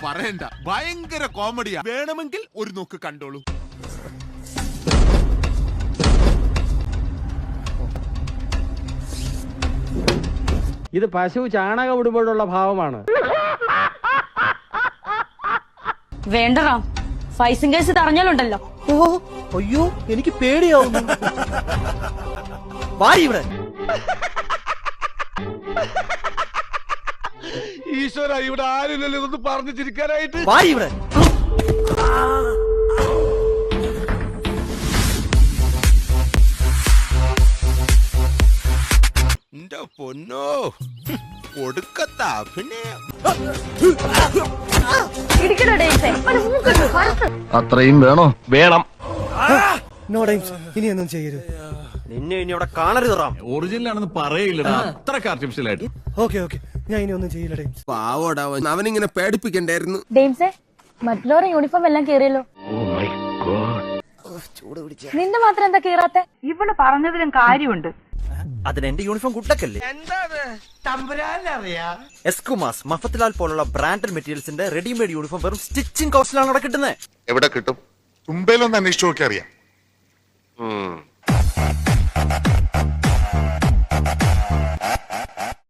പറയണ്ട, ഭയങ്കര കോമഡിയാ. വേണമെങ്കിൽ ഒരു നോക്ക് കണ്ടോളൂ. ഇത് പശു ചാണകം ഇടുമ്പോഴുള്ള ഭാവമാണ്. വേണ്ടടാ, ഫൈസിംഗ് കേസ് തറഞ്ഞാലുണ്ടല്ലോ. ഓ അയ്യോ, എനിക്ക് പേടിയാവുന്നു. വാരി ഇവിടെ. ഈശ്വര, ഇവിടെ ആരില്ലല്ലോ ഇതൊന്ന് പറഞ്ഞു ചിരിക്കാനായിട്ട്. വാരി ഇവിടെ. എന്റെ പൊന്നോ, കൊടുക്കത്ത അഭിനയം. അത്രയും വേണോ? വേണം. നോ ടൈംസ്, ഇനിയൊന്നും ചെയ്യരുത്. നിന്നെ ഇനി അവിടെ കാണരുത് റാം. ഒറിജിനൽ ആണെന്ന് പറയില്ലടാ, അത്രക്ക് ആർട്ടിഫിഷ്യൽ ആയിട്ട്. ഓക്കെ ഓക്കെ, ഞാൻ ഇനി ഒന്നും ചെയ്യില്ല ടൈംസ്. പാവോടാ, അവനിങ്ങനെ പേടിപ്പിക്കണ്ടായിരുന്നു. ഡെയിംസേ, മറ്റുള്ളവരുടെ യൂണിഫോം എല്ലാം കീറിയല്ലോ. നിന്റെ മാത്രം എന്താ കീറാത്തെ? ഇവള് പറഞ്ഞതിലും കാര്യമുണ്ട്. അതിന് എന്റെ യൂണിഫോം കുട്ടക്കല്ലേ? എസ്കുമാസ്, മഫത്ലാൽ പോലുള്ള ബ്രാൻഡഡ് മെറ്റീരിയൽസിന്റെ റെഡിമെയ്ഡ് യൂണിഫോം വെറും സ്റ്റിച്ചിങ് കോസ്റ്റിലാണ് അവിടെ കിട്ടുന്നത്. എവിടെ കിട്ടും? തുമ്പയിലൊന്ന് അന്വേഷിച്ചു നോക്കി അറിയാം.